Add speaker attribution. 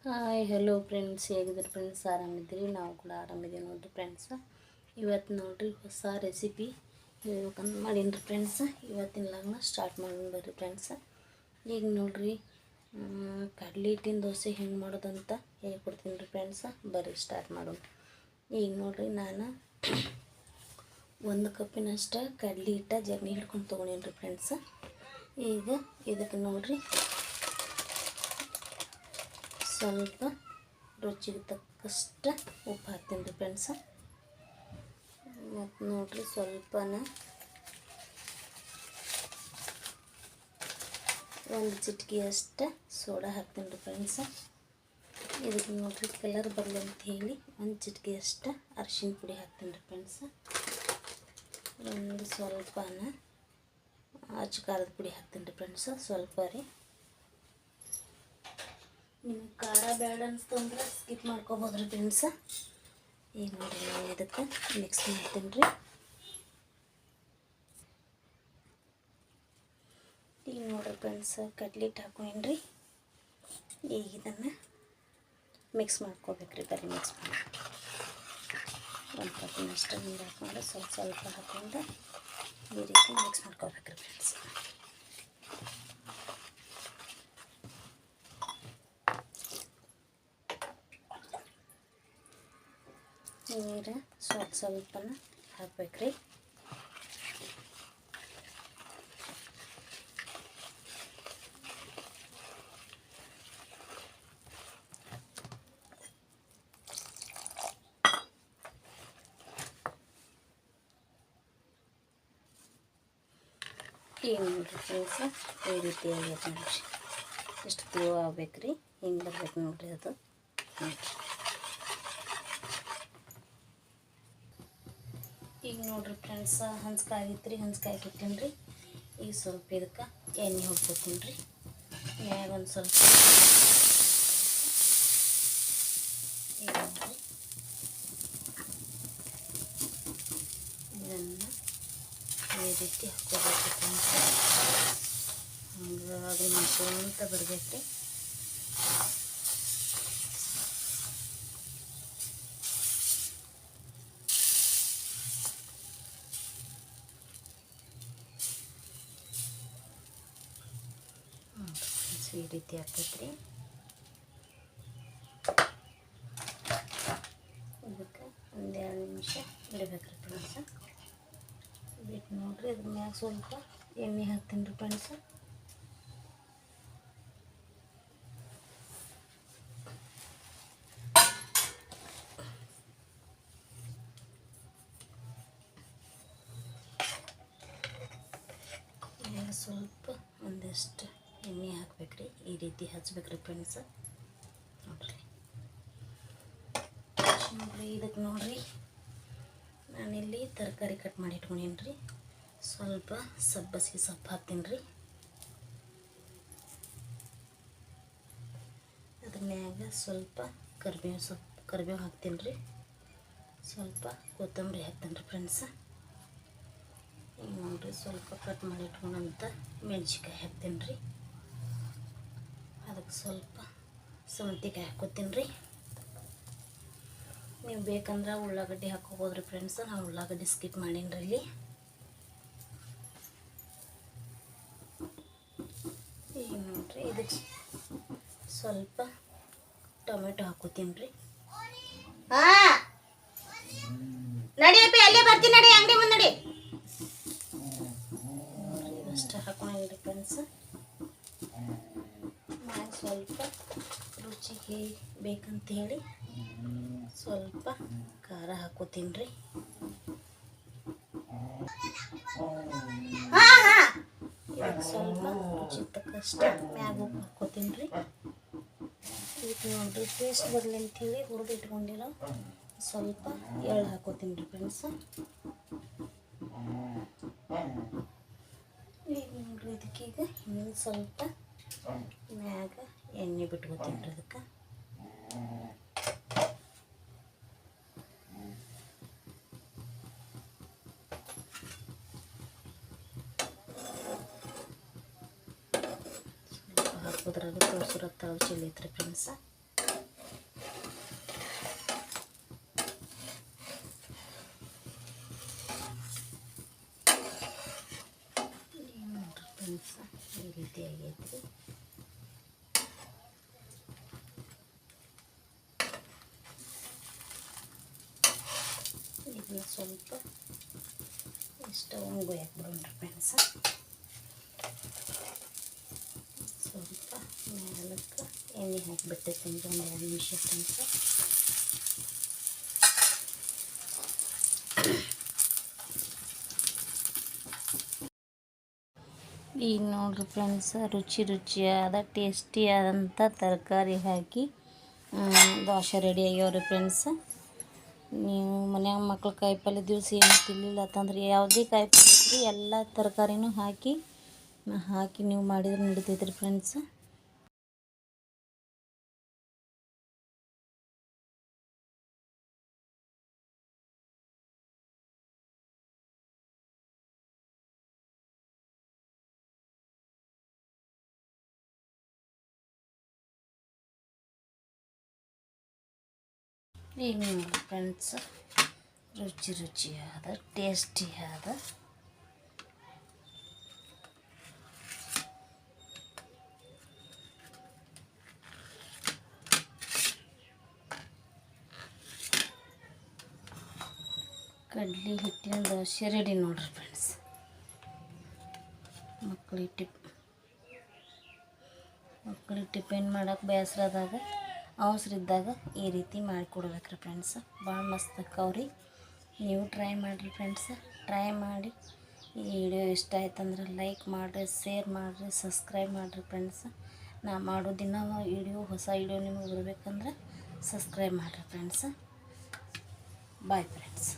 Speaker 1: Hi hello friends, ಹೇಗಿದ್ದೀರಿ friends? ಆರಾಮಿದ್ದೀರಿ? ನಾವು ಕೂಡ ಆರಾಮಿದ್ದೀವಿ ನೋಡಿರಿ ಫ್ರೆಂಡ್ಸ್. ಇವತ್ತು ನೋಡಿರಿ ಹೊಸ ರೆಸಿಪಿ ಹೇಳ್ಬೇಕಂತ ಮಾಡೀನಿ ರೀ ಫ್ರೆಂಡ್ಸ್. ಇವತ್ತಿನ ಲಾಗ್ನ ಸ್ಟಾರ್ಟ್ ಮಾಡೋಣ ಬರ್ರಿ ಫ್ರೆಂಡ್ಸ್. ಈಗ ನೋಡಿರಿ ಕಡ್ಲೆ ಹಿಟ್ಟಿನ ದೋಸೆ ಹೆಂಗೆ ಮಾಡೋದಂತ ಹೇಳ್ಕೊಡ್ತೀನಿ ರೀ ಫ್ರೆಂಡ್ಸ್. ಬರ್ರಿ ಸ್ಟಾರ್ಟ್ ಮಾಡೋಣ. ಈಗ ನೋಡಿರಿ ನಾನು 1 ಕಪ್ಪಿನಷ್ಟು ಕಡ್ಲೆ ಹಿಟ್ಟು ಜರ್ನಿ ಹಿಡ್ಕೊಂಡು ತೊಗೊಂಡೇನಿ ರೀ ಫ್ರೆಂಡ್ಸ್. ಈಗ ಇದಕ್ಕೆ ನೋಡಿರಿ ಸ್ವಲ್ಪ ರುಚಿಗೆ ತಕ್ಕಷ್ಟು ಉಪ್ಪು ಹಾಕ್ತೀನಿ ರೀ ಫ್ರೆಂಡ್ಸ. ಮತ್ತು ನೋಡಿರಿ ಸ್ವಲ್ಪನ 1 ಚಿಟಿಕೆಯಷ್ಟು ಸೋಡಾ ಹಾಕ್ತೀನಿ ರೀ ಫ್ರೆಂಡ್ಸ. ಇದಕ್ಕೆ ನೋಡಿರಿ ಕಲರ್ ಬರಲಿ ಅಂತ ಹೇಳಿ 1 ಚಿಟಿಕೆಯಷ್ಟು ಅರಿಶಿನ ಪುಡಿ ಹಾಕ್ತೀನಿ ರೀ ಫ್ರೆಂಡ್ಸ. ಒಂದು ಸ್ವಲ್ಪನ ಅಚ್ಚ ಖಾರದ ಪುಡಿ ಹಾಕ್ತೀನಿ ರೀ ಫ್ರೆಂಡ್ಸ, ಸ್ವಲ್ಪ ರೀ. ನಿಮ್ಗೆ ಖಾರ ಬೇಡ ಅನಿಸ್ತಂದ್ರೆ ಸ್ಕಿಪ್ ಮಾಡ್ಕೊಬೋದು ರೀ ಫ್ರೆಂಡ್ಸ. ಈಗ ನೋಡಿರಿ ನಾನು ಇದಕ್ಕೆ ಮಿಕ್ಸ್ ಮಾಡ್ತೀನಿ ರೀ. ಈಗ ನೋಡಿರಿ ಫ್ರೆಂಡ್ಸ್ ಕಡ್ಲೆ ಹಿಟ್ಟು ಹಾಕೊಂಡೇನಿ ರೀ. ಈಗ ಇದನ್ನು ಮಿಕ್ಸ್ ಮಾಡ್ಕೋಬೇಕ್ರಿ. ಬರೀ ಮಿಕ್ಸ್ ಮಾಡಿ 1 ಕಪ್ಪಿನಷ್ಟು ನೀರು ಹಾಕ್ಕೊಂಡು ಸ್ವಲ್ಪ ಹಾಕ್ಕೊಂಡು ಈ ರೀತಿ ಮಿಕ್ಸ್ ಮಾಡ್ಕೋಬೇಕ್ರಿ ಫ್ರೆಂಡ್ಸ್. ನೀರು ಸ್ವಲ್ಪನ ಹಾಕ್ಬೇಕ್ರಿ. ಈಗ ನೋಡಿರಿ ಫ್ರೆಂಡ್ಸ್ ಈ ರೀತಿ ಆಗೈತೆ ನೋಡಿರಿ. ಇಷ್ಟು ಗ್ಲೋ ಆಗ್ಬೇಕ್ರಿ, ಹಿಂಗೆ ಬರ್ಬೇಕು ನೋಡಿರಿ ಅದು. ಈಗ ನೋಡಿರಿ ಫ್ರೆಂಡ್ಸ್ ಹಂಚ್ಕಾಯಿ ಆಗಿತ್ತು ರೀ, ಹಂಚ್ಕಾಯಿ ಇಟ್ಟೀನಿ ರೀ. ಈಗ ಸ್ವಲ್ಪ ಇದಕ್ಕೆ ಎಣ್ಣೆ ಹೋಗ್ಕೊತೀನಿ ರೀ. ಮ್ಯಾಗ ಒಂದು ಸ್ವಲ್ಪ ಈಗ ನೋಡಿರಿ ಇದನ್ನು ಈ ರೀತಿ ಹಾಕ್ಕೋಬೇಕು ಫ್ರೆಂಡ್ಸ್. ಹಂಗೆ ಅದು ಮಾಡ್ಕೊಂತ ಬರ್ಬೇಕು ರೀ. ಈ ರೀತಿ ಆಗ್ತೈತ್ರಿ. ಇದಕ್ಕೆ 1-2 ನಿಮಿಷ ಬಿಡಬೇಕ್ರಿ ಫ್ರೆಂಡ್ಸ್. ಬಿಟ್ಟು ನೋಡಿರಿ ಅದ್ರ ಮ್ಯಾಗ ಸ್ವಲ್ಪ ಎಣ್ಣೆ ಹಾಕ್ತೀನಿ ರೀ ಫ್ರೆಂಡ್ಸ್. ಸ್ವಲ್ಪ ಒಂದಿಷ್ಟು ಎಣ್ಣೆ ಹಾಕ್ಬೇಕ್ರಿ. ಈ ರೀತಿ ಹಚ್ಬೇಕ್ರಿ ಫ್ರೆಂಡ್ಸ್. ನೋಡಿರಿ ಇದಕ್ಕೆ ನೋಡಿರಿ ನಾನಿಲ್ಲಿ ತರಕಾರಿ ಕಟ್ ಮಾಡಿ ಇಟ್ಕೊಂಡೀನಿ ರೀ. ಸ್ವಲ್ಪ ಸಬ್ಬಸಿಗೆ ಸೊಪ್ಪು ಹಾಕ್ತೀನಿ ರೀ. ಅದ್ರ ಮ್ಯಾಗ ಸ್ವಲ್ಪ ಕರಿಬೇವು ಹಾಕ್ತೀನಿ ರೀ. ಸ್ವಲ್ಪ ಕೊತ್ತಂಬರಿ ಹಾಕ್ತೀನಿ ರೀ ಫ್ರೆಂಡ್ಸ. ಈಗ ನೋಡಿರಿ ಸ್ವಲ್ಪ ಕಟ್ ಮಾಡಿ ಇಟ್ಕೊಂಡಂಥ ಮೆಣಸಿನ್ಕಾಯಿ ಹಾಕ್ತೀನಿ ರೀ. ಅದಕ್ಕೆ ಸ್ವಲ್ಪ ಸೌತೆಕಾಯಿ ಹಾಕ್ಕೊತೀನಿ ರೀ. ನೀವು ಬೇಕಂದ್ರೆ ಉಳ್ಳಾಗಡ್ಡಿ ಹಾಕ್ಕೋಬೋದು ರೀ ಫ್ರೆಂಡ್ಸ್. ನಾನು ಉಳ್ಳಾಗಡ್ಡಿ ಸ್ಕಿಪ್ ಮಾಡೀನಿ ರೀ ಇಲ್ಲಿ. ಈಗ ನೋಡಿರಿ ಇದಕ್ಕೆ ಸ್ವಲ್ಪ ಟೊಮೆಟೊ ಹಾಕ್ಕೋತೀನಿ ರೀ. ನಡಿಯಪ್ಪ ಅಲ್ಲೇ ಬರ್ತೀನಿ, ನಡಿ ಅಂಗಡಿ ಮುಂದೆ ನಡಿ. ಇದಷ್ಟು ಹಾಕೊಂಡಿ ರೀ ಫ್ರೆಂಡ್ಸ್. ನಾನು ಸ್ವಲ್ಪ ರುಚಿಗೆ ಬೇಕಂತ ಹೇಳಿ ಸ್ವಲ್ಪ ಖಾರ ಹಾಕೋತೀನಿ ರೀ. ಇದಕ್ಕೆ ಸ್ವಲ್ಪ ರುಚಿ ತಕ್ಕಷ್ಟು ಮ್ಯಾಗ ಉಪ್ಪು ಹಾಕ್ಕೋತೀನಿ ರೀ. ಇದಕ್ಕೆ ನೋಡಿರಿ ಟೇಸ್ಟ್ ಬರಲಿ ಅಂಥೇಳಿ ಹುರಿದು ಇಟ್ಕೊಂಡಿರೋ ಸ್ವಲ್ಪ ಎಳ್ಳು ಹಾಕೋತೀನಿ ರೀ ಫ್ರೆಂಡ್ಸ್. ಈಗ ನೋಡಿರಿ ಇದಕ್ಕೀಗ ಇನ್ನೊಂದು ಸ್ವಲ್ಪ ಮ್ಯಾಗ ಎಣ್ಣೆ ಬಿಟ್ಕೋತೀನಿ ರೀ ಅದಕ್ಕೆ. ಹಾಕೋದ್ರಾಗ ತೋರ್ಸಿರೋ ತಳ ಚೆಲ್ಲಿ ಐತ್ರಿ ಫ್ರೆಂಡ್ಸ. ನೋಡ್ರಿ ಫ್ರೆಂಡ್ಸ್, ಈ ರೀತಿ ಆಗೈತಿ. ಇದನ್ನ ಸ್ವಲ್ಪ ಸ್ಟವ್ ಗೊಯ್ಯಕ್ಕೆ ಬಿಡೋಣ್ರಿ ಫ್ರೆಂಡ್ಸ್. ಸ್ವಲ್ಪ ಮೇಲಕ್ಕೆ ಎಣ್ಣೆ ಹಾಕಿಬಿಟ್ಟಿರ್ತೀನಿ ಒಂದು 2 ನಿಮಿಷ ಫ್ರೆಂಡ್ಸ್. ಈಗ ನೋಡ್ರಿ ಫ್ರೆಂಡ್ಸ್, ರುಚಿಯಾದ ಟೇಸ್ಟಿಯಾದಂಥ ತರಕಾರಿ ಹಾಕಿ ದೋಸೆ ರೆಡಿ ಆಗ್ಯಾವ್ರಿ ಫ್ರೆಂಡ್ಸ್. ನೀವು ಮನ್ಯಾಗ ಮಕ್ಳು ಕಾಯಿಪಲ್ಯ ದಿವಸ ಏನು ತಿನ್ನಲಿಲ್ಲ ಅಂತಂದ್ರೆ ಯಾವುದೇ ಕಾಯಿಪಲ್ಯ ಇದ್ದರೂ ಎಲ್ಲ ತರಕಾರಿನೂ ಹಾಕಿ ನೀವು ಮಾಡಿದ್ರೆ ನಡಿತೈತ್ರಿ ಫ್ರೆಂಡ್ಸ್. ಈಗ ನೋಡಿ ಫ್ರೆಂಡ್ಸ್, ರುಚಿಯಾದ ಟೇಸ್ಟಿಯಾದ ಕಡ್ಲಿ ಹಿಟ್ಟಿನ ದೋಸೆ ರೆಡಿ ನೋಡ್ರಿ ಫ್ರೆಂಡ್ಸ್. ಮಕ್ಕಳಿಗೆ ಟಿಫಿನ್ ಮಾಡೋಕೆ ಬೇಸರದಾಗ ಅವಸರಿದ್ದಾಗ ಈ ರೀತಿ ಮಾಡಿಕೊಡ್ಬೇಕ್ರಿ ಫ್ರೆಂಡ್ಸ್. ಭಾಳ ಮಸ್ತ್ ಆಕ್ಕವ್ರಿ. ನೀವು ಟ್ರೈ ಮಾಡಿರಿ ಫ್ರೆಂಡ್ಸ್. ಟ್ರೈ ಮಾಡಿ ಈ ವಿಡಿಯೋ ಇಷ್ಟ ಆಯ್ತಂದ್ರೆ ಲೈಕ್ ಮಾಡಿರಿ, ಶೇರ್ ಮಾಡಿರಿ, ಸಬ್ಸ್ಕ್ರೈಬ್ ಮಾಡಿರಿ ಫ್ರೆಂಡ್ಸ್. ನಾ ಮಾಡೋ ದಿನ ಹೊಸ ವಿಡಿಯೋ ನಿಮಗೆ ಬರಬೇಕಂದ್ರೆ ಸಬ್ಸ್ಕ್ರೈಬ್ ಮಾಡಿರಿ ಫ್ರೆಂಡ್ಸ್. Bye friends.